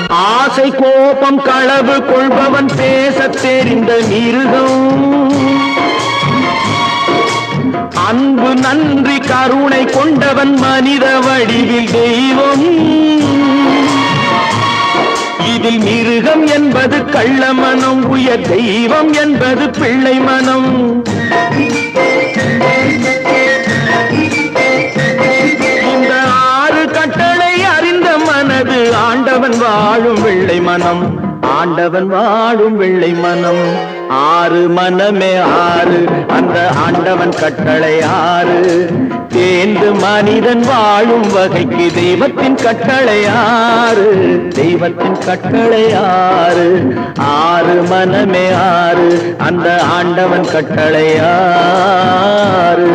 ஆசை கோபம் களவு கொள்பவன் பேசத் தெரிந்த மிருகம், அன்பு நன்றி கருணை கொண்டவன் மனித வடிவில் தெய்வம். இதில் மிருகம் என்பது கள்ள மனம், உயர் தெய்வம் என்பது பிள்ளை மனம். இந்த ஆறு கட்டளை அறிந்த மனது ஆண்டவன் வாழும் வெள்ளை மனம், ஆண்டவன் வாழும் வெள்ளை மனம். ஆறு மனமே ஆறு, அந்த ஆண்டவன் கட்டளை ஆறு. தேர்ந்து மனிதன் வாழும் வகைக்கு தெய்வத்தின் கட்டளை ஆறு, தெய்வத்தின் கட்டளை ஆறு. ஆறு மனமே ஆறு, அந்த ஆண்டவன் கட்டளை ஆறு.